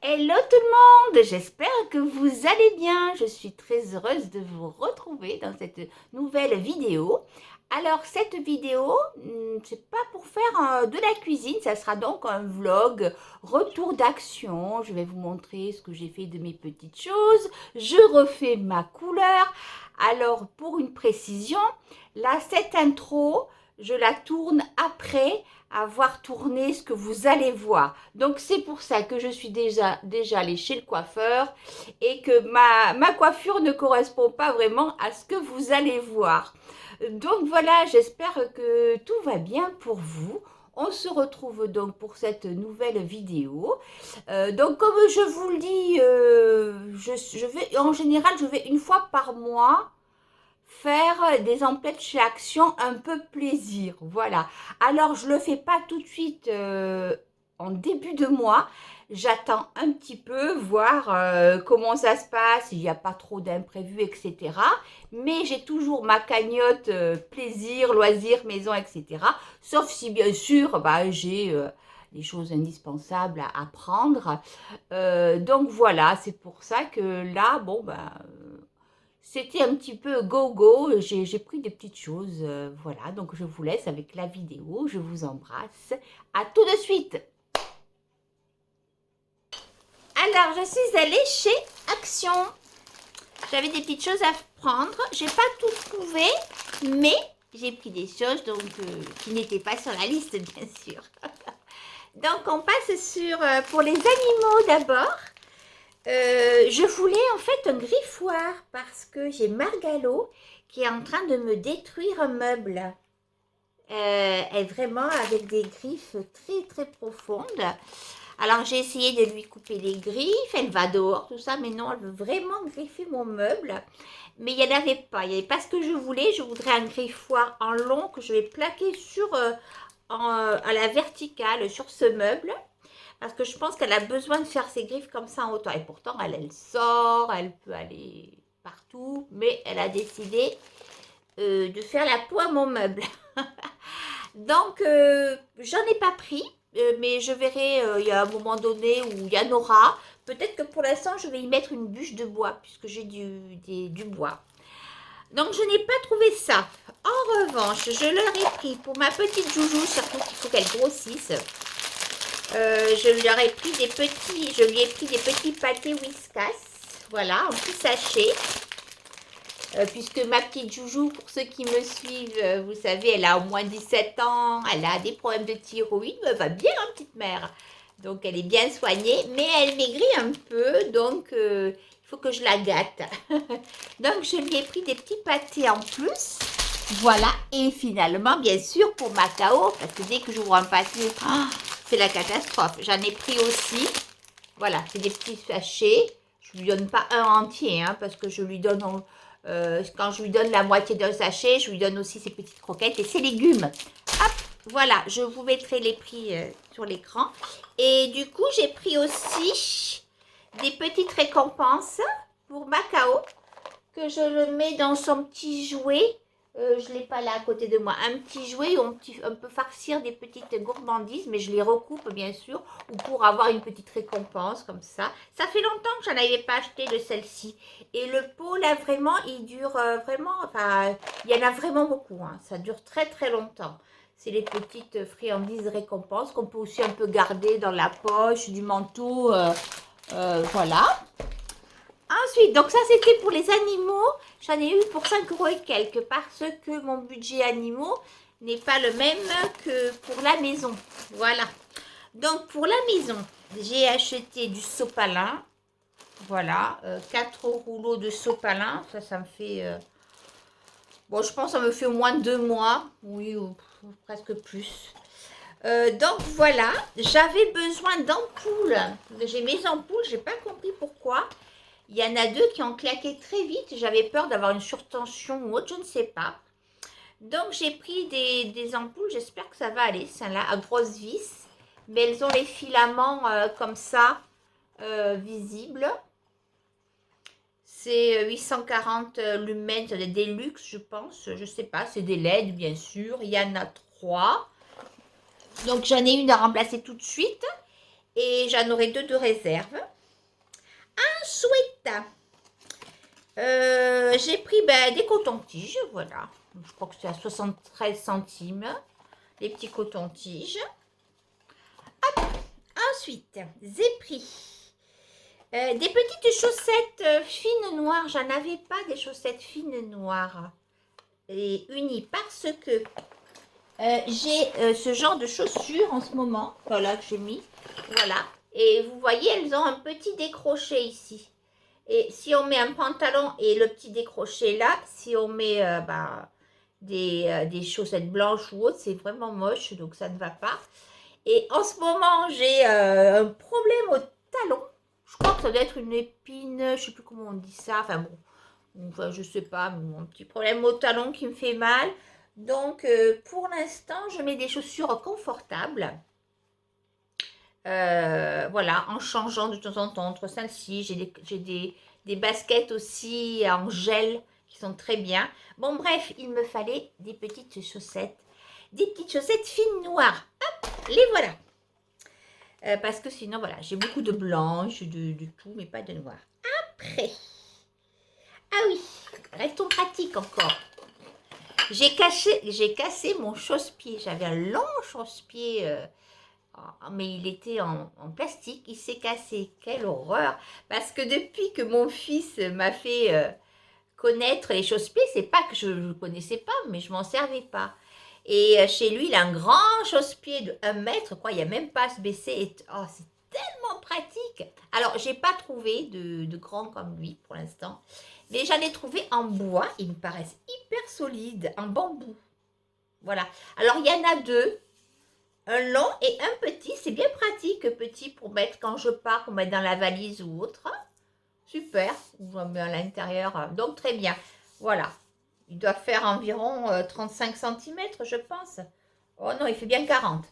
Hello tout le monde, j'espère que vous allez bien. Je suis très heureuse de vous retrouver dans cette nouvelle vidéo. Alors cette vidéo, c'est pas pour faire de la cuisine, ça sera donc un vlog retour d'action. Je vais vous montrer ce que j'ai fait de mes petites choses. Je refais ma couleur. Alors pour une précision, là cette intro, je la tourne après avoir tourné ce que vous allez voir. Donc c'est pour ça que je suis déjà allée chez le coiffeur et que ma coiffure ne correspond pas vraiment à ce que vous allez voir. Donc voilà, j'espère que tout va bien pour vous. On se retrouve donc pour cette nouvelle vidéo. Donc comme je vous le dis, je vais, en général, je vais une fois par mois faire des emplettes chez Action un peu plaisir. Voilà. Alors, je ne le fais pas tout de suite en début de mois. J'attends un petit peu, voir comment ça se passe, il n'y a pas trop d'imprévus, etc. Mais j'ai toujours ma cagnotte plaisir, loisirs, maison, etc. Sauf si, bien sûr, bah, j'ai des choses indispensables à prendre. Donc voilà, c'est pour ça que là, bon, ben, c'était un petit peu go-go, j'ai pris des petites choses, voilà, donc je vous laisse avec la vidéo, je vous embrasse, à tout de suite. Alors, je suis allée chez Action, j'avais des petites choses à prendre, j'ai pas tout trouvé, mais j'ai pris des choses donc, qui n'étaient pas sur la liste, bien sûr. Donc, on passe sur, pour les animaux d'abord. Je voulais en fait un griffoir parce que j'ai Margalo qui est en train de me détruire un meuble. Elle est vraiment avec des griffes très très profondes. Alors j'ai essayé de lui couper les griffes, elle va dehors, tout ça, mais non, elle veut vraiment griffer mon meuble. Mais il n'y en avait pas, il n'y avait pas ce que je voulais. Je voudrais un griffoir en long que je vais plaquer sur, à la verticale sur ce meuble. Parce que je pense qu'elle a besoin de faire ses griffes comme ça en hauteur. Et pourtant, elle sort, elle peut aller partout. Mais elle a décidé de faire la peau à mon meuble. Donc, j'en ai pas pris. Mais je verrai, il y a un moment donné où il y en aura. Peut-être que pour l'instant, je vais y mettre une bûche de bois. Puisque j'ai du bois. Donc, je n'ai pas trouvé ça. En revanche, je leur ai pris pour ma petite joujou, surtout qu'il faut qu'elle grossisse. Je lui ai pris des petits pâtés Whiskas, voilà, en petit sachet. Puisque ma petite joujou, pour ceux qui me suivent, vous savez, elle a au moins 17 ans, elle a des problèmes de thyroïde, mais elle va bien, hein, petite mère. Donc elle est bien soignée, mais elle maigrit un peu, donc il faut que je la gâte. Donc je lui ai pris des petits pâtés en plus. Voilà, et finalement, bien sûr, pour Macao, parce que dès que j'ouvre un pâté, c'est la catastrophe. J'en ai pris aussi. Voilà, c'est des petits sachets. Je ne lui donne pas un entier, hein, parce que je lui donne, quand je lui donne la moitié d'un sachet, je lui donne aussi ses petites croquettes et ses légumes. Hop, voilà, je vous mettrai les prix sur l'écran. Et du coup, j'ai pris aussi des petites récompenses pour Macao, que je le mets dans son petit jouet. Je ne l'ai pas là à côté de moi. Un petit jouet où on peut farcir des petites gourmandises, mais je les recoupe bien sûr, ou pour avoir une petite récompense comme ça. Ça fait longtemps que je n'en avais pas acheté de celle-ci. Et le pot là vraiment, il dure vraiment, enfin, il y en a vraiment beaucoup. Hein. Ça dure très très longtemps. C'est les petites friandises récompenses qu'on peut aussi un peu garder dans la poche du manteau. Voilà. Ensuite, donc ça c'était pour les animaux, j'en ai eu pour 5 euros et quelques parce que mon budget animaux n'est pas le même que pour la maison. Voilà. Donc pour la maison, j'ai acheté du sopalin. Voilà, 4 rouleaux de sopalin. Ça me fait... bon, je pense que ça me fait au moins 2 mois. Oui, ou presque plus. Donc voilà, j'avais besoin d'ampoules. J'ai mes ampoules, j'ai pas compris pourquoi. Il y en a 2 qui ont claqué très vite. J'avais peur d'avoir une surtension ou autre, je ne sais pas. Donc, j'ai pris des ampoules. J'espère que ça va aller. Celles-là, à grosses vis. Mais elles ont les filaments comme ça, visibles. C'est 840 lumens de Deluxe, je pense. Je ne sais pas. C'est des LED, bien sûr. Il y en a 3. Donc, j'en ai une à remplacer tout de suite. Et j'en aurai 2 de réserve. Ensuite, j'ai pris des cotons-tiges, voilà. Je crois que c'est à 73 centimes, les petits cotons-tiges. Ensuite, j'ai pris des petites chaussettes fines noires. J'en avais pas des chaussettes fines noires et unies parce que j'ai ce genre de chaussures en ce moment. Voilà, que j'ai mis. Voilà. Et vous voyez, elles ont un petit décroché ici. Et si on met un pantalon et le petit décroché là, si on met des chaussettes blanches ou autres, c'est vraiment moche, donc ça ne va pas. Et en ce moment, j'ai un problème au talon. Je crois que ça doit être une épine, je ne sais plus comment on dit ça. Enfin bon, enfin, je ne sais pas, un petit problème au talon qui me fait mal. Donc, pour l'instant, je mets des chaussures confortables. Voilà, en changeant de temps en temps entre celles-ci. J'ai des baskets aussi en gel qui sont très bien. Bon, bref, il me fallait des petites chaussettes. Des petites chaussettes fines noires. Hop, les voilà. Parce que sinon, voilà, j'ai beaucoup de blanche, de tout, mais pas de noir. Après, ah oui, restons pratiques encore. J'ai cassé mon chausse-pied. J'avais un long chausse-pied, mais il était en plastique. Il s'est cassé. Quelle horreur! Parce que depuis que mon fils m'a fait connaître les chausse-pieds, c'est pas que je ne connaissais pas, mais je m'en servais pas. Et chez lui, il a un grand chausse-pied de 1 mètre, quoi. Il n'y a même pas à se baisser. Oh, c'est tellement pratique. Alors, j'ai pas trouvé de grand comme lui pour l'instant. Mais j'en ai trouvé en bois. Ils me paraissent hyper solides, en bambou. Voilà. Alors, il y en a 2. Un long et un petit. C'est bien pratique, petit, pour mettre quand je pars, pour mettre dans la valise ou autre. Super. Ou je mets à l'intérieur. Donc, très bien. Voilà. Il doit faire environ 35 cm, je pense. Oh non, il fait bien 40.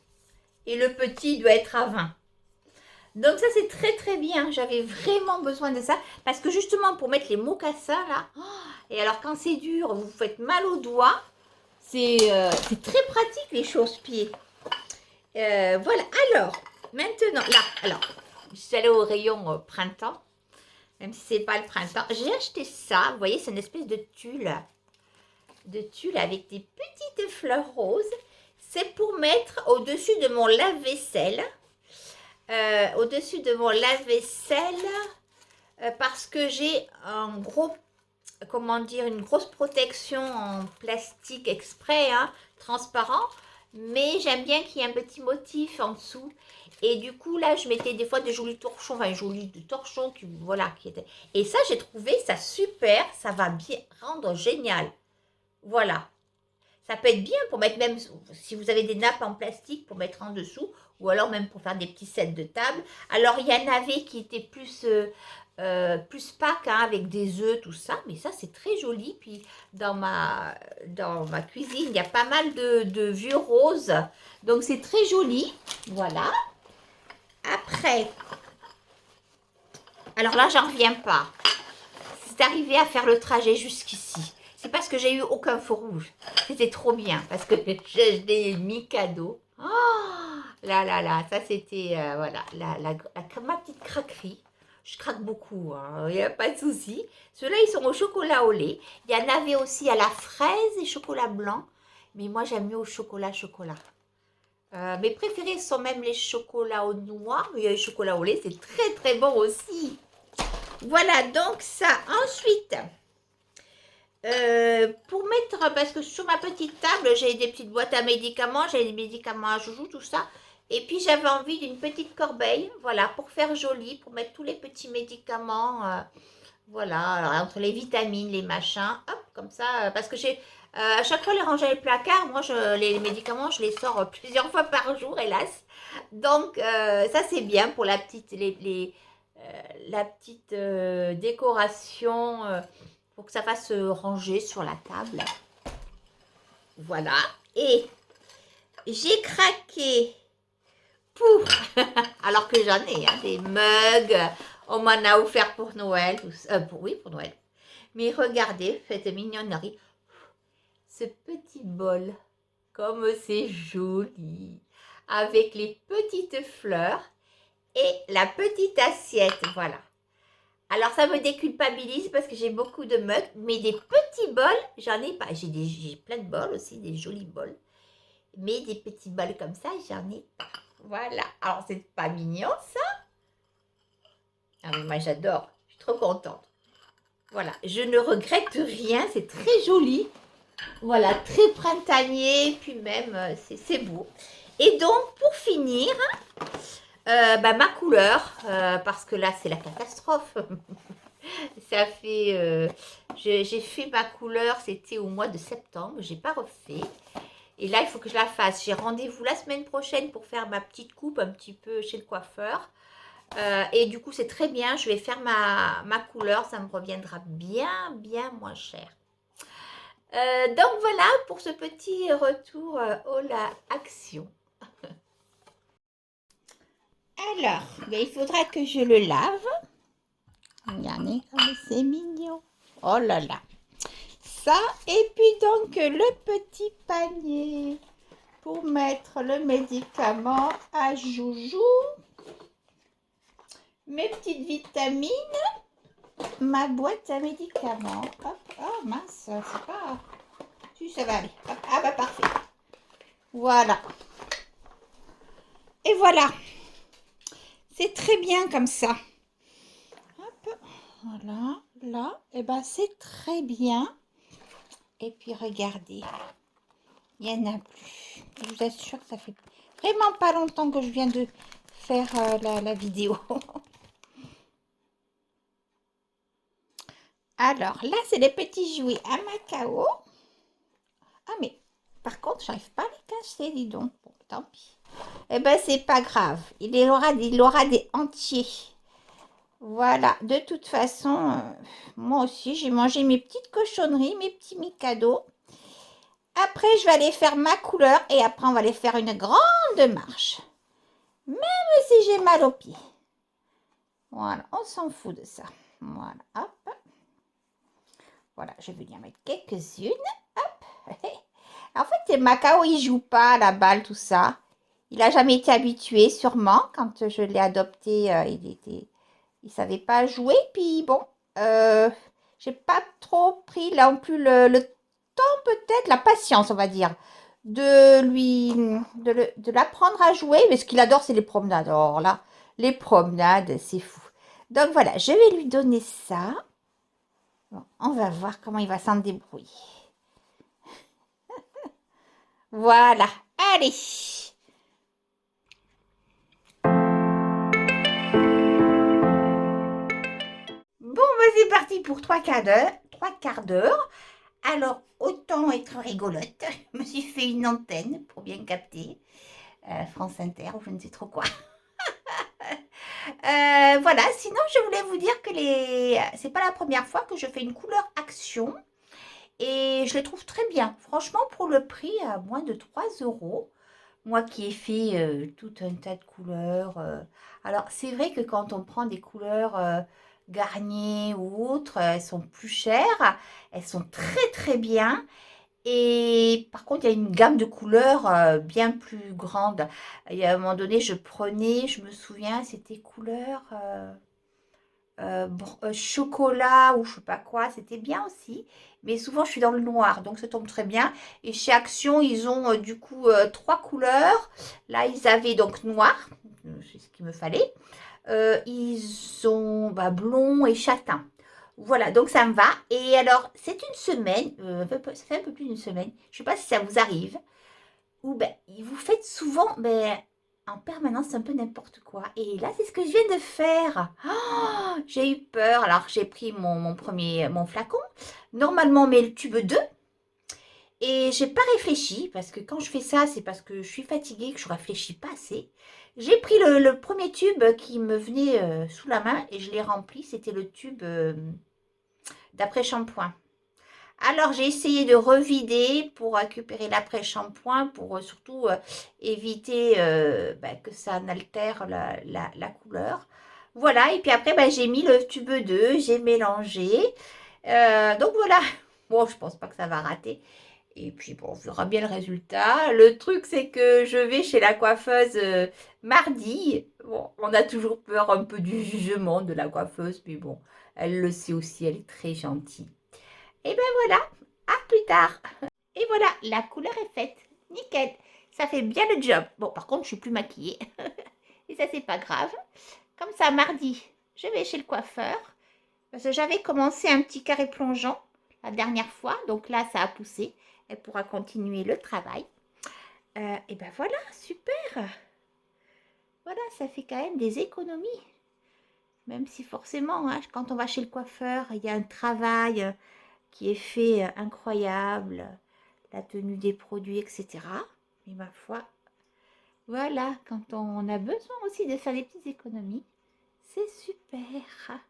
Et le petit doit être à 20. Donc ça, c'est très très bien. J'avais vraiment besoin de ça. Parce que justement, pour mettre les mocassins, là, et alors quand c'est dur, vous faites mal aux doigts, c'est très pratique, les chausse-pieds. Voilà. Alors, maintenant, là, alors, je suis allée au rayon printemps. Même si c'est pas le printemps. J'ai acheté ça. Vous voyez, c'est une espèce de tulle. Avec des petites fleurs roses. C'est pour mettre au-dessus de mon lave-vaisselle. Au-dessus de mon lave-vaisselle. Parce que j'ai un gros, comment dire, une grosse protection en plastique exprès, hein, transparent. Mais j'aime bien qu'il y ait un petit motif en dessous. Et du coup, là, je mettais des fois des jolis torchons, enfin, jolis torchons, voilà, qui étaient. Et ça, j'ai trouvé ça super. Ça va bien rendre génial. Voilà. Ça peut être bien pour mettre même, si vous avez des nappes en plastique, pour mettre en dessous, ou alors même pour faire des petits sets de table. Alors, il y en avait qui étaient plus Pâques, hein, avec des œufs, tout ça. Mais ça, c'est très joli. Puis, dans ma cuisine, il y a pas mal de vieux roses. Donc, c'est très joli. Voilà. Après, alors là, j'en reviens pas. C'est arrivé à faire le trajet jusqu'ici. C'est parce que j'ai eu aucun feu rouge. C'était trop bien parce que j'ai mis cadeau. Oh là là là, ça c'était voilà ma petite craquerie. Je craque beaucoup, hein, il n'y a pas de souci. Ceux-là, ils sont au chocolat au lait. Il y en avait aussi à la fraise et chocolat blanc. Mais moi, j'aime mieux au chocolat. Mes préférés sont même les chocolats au noix. Mais il y a les chocolats au lait, c'est très très bon aussi. Voilà, donc ça. Ensuite, pour mettre, parce que sur ma petite table, j'ai des petites boîtes à médicaments, j'ai des médicaments à joujou, tout ça. Et puis, j'avais envie d'une petite corbeille, voilà, pour faire joli, pour mettre tous les petits médicaments, voilà, entre les vitamines, les machins, hop, comme ça, parce que j'ai, à chaque fois les ranger dans les placards, moi, les médicaments, je les sors plusieurs fois par jour, hélas. Donc, ça, c'est bien pour la petite, la petite décoration, pour que ça fasse ranger sur la table. Voilà. Et j'ai craqué pour, alors que j'en ai, hein, des mugs, on m'en a offert pour Noël, oui, pour Noël. Mais regardez, cette mignonnerie, ce petit bol, comme c'est joli, avec les petites fleurs et la petite assiette, voilà. Alors, ça me déculpabilise parce que j'ai beaucoup de mugs, mais des petits bols, j'en ai pas. J'ai plein de bols aussi, des jolis bols. Mais des petits bols comme ça, j'en ai pas. Voilà. Alors, c'est pas mignon, ça? Ah oui, moi, j'adore. Je suis trop contente. Voilà. Je ne regrette rien. C'est très joli. Voilà, très printanier. Puis même, c'est beau. Et donc, pour finir, ma couleur, parce que là, c'est la catastrophe. Ça fait, j'ai fait ma couleur, c'était au mois de septembre, j'ai pas refait. Et là, il faut que je la fasse. J'ai rendez-vous la semaine prochaine pour faire ma petite coupe un petit peu chez le coiffeur. Et du coup, c'est très bien. Je vais faire ma couleur. Ça me reviendra bien, bien moins cher. Donc voilà pour ce petit retour au la action. Alors, il faudra que je le lave. Regardez comme c'est mignon. Oh là là. Ça, et puis donc le petit panier pour mettre le médicament à Joujou. Mes petites vitamines. Ma boîte à médicaments. Hop. Oh mince, c'est pas... Si, ça va aller. Hop. Ah bah parfait. Voilà. Et voilà. C'est très bien comme ça. Hop. Voilà. Là, et ben c'est très bien. Et puis regardez. Il n'y en a plus. Je vous assure que ça fait vraiment pas longtemps que je viens de faire la vidéo. Alors là, c'est les petits jouets à Macao. Ah mais par contre, j'arrive pas à les casser, dis donc. Bon, tant pis. Eh ben, c'est pas grave. Il aura des entiers. Voilà. De toute façon, moi aussi, j'ai mangé mes petites cochonneries, mes petits Mikado. Après, je vais aller faire ma couleur et après, on va aller faire une grande marche. Même si j'ai mal aux pieds. Voilà, on s'en fout de ça. Voilà, hop. Voilà, je vais venir mettre quelques-unes. Hop. En fait, Macao, il joue pas à la balle, tout ça. Il n'a jamais été habitué, sûrement. Quand je l'ai adopté, il savait pas jouer. Puis bon, j'ai pas trop pris là non plus le temps, peut-être, la patience, on va dire, de l'apprendre à jouer. Mais ce qu'il adore, c'est les promenades. Alors là, les promenades, c'est fou. Donc voilà, je vais lui donner ça. Bon, on va voir comment il va s'en débrouiller. Voilà, allez. Bon, c'est parti pour 3 quarts d'heure. Alors, autant être rigolote, je me suis fait une antenne pour bien capter. France Inter ou je ne sais trop quoi. Voilà, sinon je voulais vous dire que c'est pas la première fois que je fais une couleur action. Et je les trouve très bien. Franchement, pour le prix, à moins de 3 euros. Moi qui ai fait tout un tas de couleurs. Alors, c'est vrai que quand on prend des couleurs Garnier ou autres, elles sont plus chères. Elles sont très très bien. Et par contre, il y a une gamme de couleurs bien plus grande. Il y a un moment donné, je me souviens, c'était couleur chocolat ou je sais pas quoi, c'était bien aussi. Mais souvent, je suis dans le noir, donc ça tombe très bien. Et chez Action, ils ont du coup 3 couleurs. Là, ils avaient donc noir, c'est ce qu'il me fallait. Ils ont blond et châtain. Voilà, donc ça me va. Et alors, c'est une semaine, ça fait un peu plus d'une semaine, je sais pas si ça vous arrive, où vous faites souvent en permanence un peu n'importe quoi. Et là, c'est ce que je viens de faire. Oh, j'ai eu peur. Alors, j'ai pris mon flacon. Normalement, on met le tube 2. Et j'ai pas réfléchi, parce que quand je fais ça, c'est parce que je suis fatiguée, que je réfléchis pas assez. J'ai pris le premier tube qui me venait sous la main et je l'ai rempli. C'était le tube d'après-shampoing. Alors, j'ai essayé de revider pour récupérer l'après-shampoing, pour surtout éviter que ça n'altère la couleur. Voilà, et puis après, j'ai mis le tube 2, j'ai mélangé. Donc voilà, bon, je pense pas que ça va rater. Et puis bon, on verra bien le résultat. Le truc, c'est que je vais chez la coiffeuse mardi. Bon, on a toujours peur un peu du jugement de la coiffeuse, mais bon, elle le sait aussi, elle est très gentille. Et ben voilà, à plus tard. Et voilà, la couleur est faite. Nickel, ça fait bien le job. Bon, par contre, je suis plus maquillée. Et ça, c'est pas grave. Comme ça, mardi, je vais chez le coiffeur. Parce que j'avais commencé un petit carré plongeant la dernière fois. Donc là, ça a poussé. Elle pourra continuer le travail. Et ben voilà, super. Voilà, ça fait quand même des économies. Même si forcément, hein, quand on va chez le coiffeur, il y a un travail qui est fait incroyable. La tenue des produits, etc. Mais ma foi, voilà, quand on a besoin aussi de faire des petites économies, c'est super.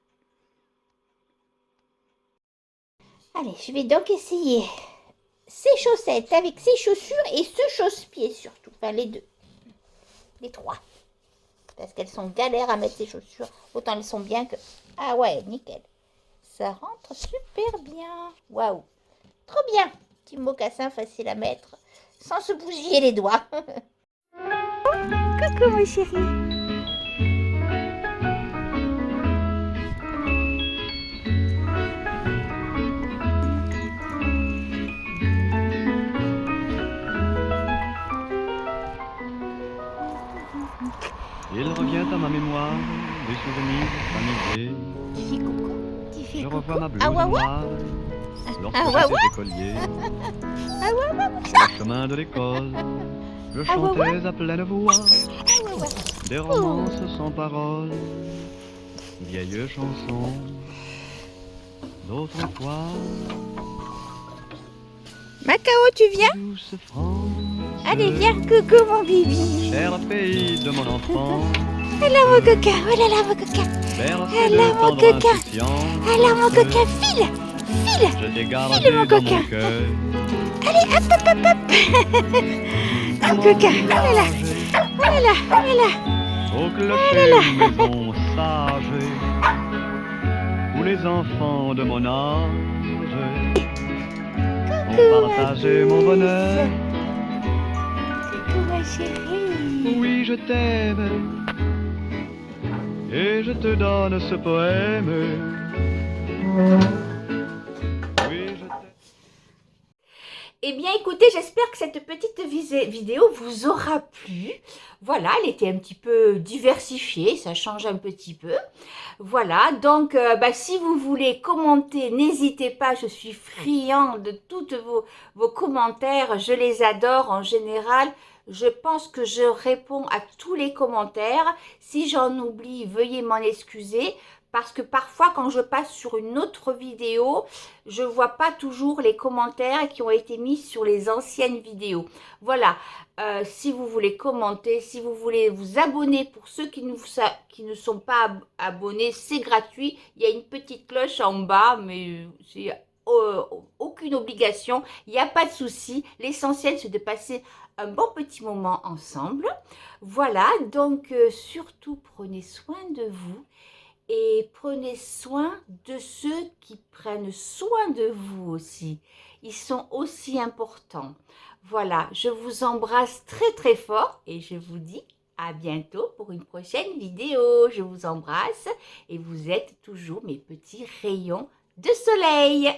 Allez, je vais donc essayer ces chaussettes avec ces chaussures et ce chausse-pied surtout. Enfin, les deux. Les trois. Parce qu'elles sont galères à mettre ces chaussures. Autant elles sont bien que... Ah ouais, nickel. Ça rentre super bien. Waouh. Trop bien. Petit mocassin facile à mettre sans se bousiller les doigts. Coucou mon chéri. Il revient à ma mémoire des souvenirs familiers. Tu fais coucou. Tu fais Je coucou. revois ma blouse Ah, waouh. noire lorsque Ah, waouh. j'étais écolier. Ah ouais, ouais, Sur le chemin de l'école, je Ah, waouh, chantais à pleine voix ah ouais, ouais. des romances sans paroles, vieilles chansons d'autrefois. Macao, tu viens? Douce France, Allez, viens, coucou mon bibi. cher pays de mon enfance, Alors mon coquin, oh là là mon coquin. bercé Alors, de mon tendre coquin. insouciance. Alors mon coquin, file, file. Je t'ai File, gardé mon dans coquin. mon cœur. Allez, hop, hop, hop, hop. Mon coquin, oh là là, oh là là, oh là là. Au clocher, maison sage, où les enfants de mon âge ont partagé mon bonheur. Coucou ma chérie. Oui, je t'aime, et je te donne ce poème. Oui, je t'aime. Eh bien, écoutez, j'espère que cette petite vidéo vous aura plu. Voilà, elle était un petit peu diversifiée, ça change un petit peu. Voilà, donc si vous voulez commenter, n'hésitez pas, je suis friand de toutes vos commentaires, je les adore en général. Je pense que je réponds à tous les commentaires. Si j'en oublie, veuillez m'en excuser. Parce que parfois, quand je passe sur une autre vidéo, je ne vois pas toujours les commentaires qui ont été mis sur les anciennes vidéos. Voilà, si vous voulez commenter, si vous voulez vous abonner, pour ceux qui ne sont pas abonnés, c'est gratuit. Il y a une petite cloche en bas, mais c'est aucune obligation. Il n'y a pas de souci. L'essentiel, c'est de passer un bon petit moment ensemble. Voilà, donc surtout prenez soin de vous. Et prenez soin de ceux qui prennent soin de vous aussi. Ils sont aussi importants. Voilà, je vous embrasse très très fort et je vous dis à bientôt pour une prochaine vidéo. Je vous embrasse et vous êtes toujours mes petits rayons de soleil.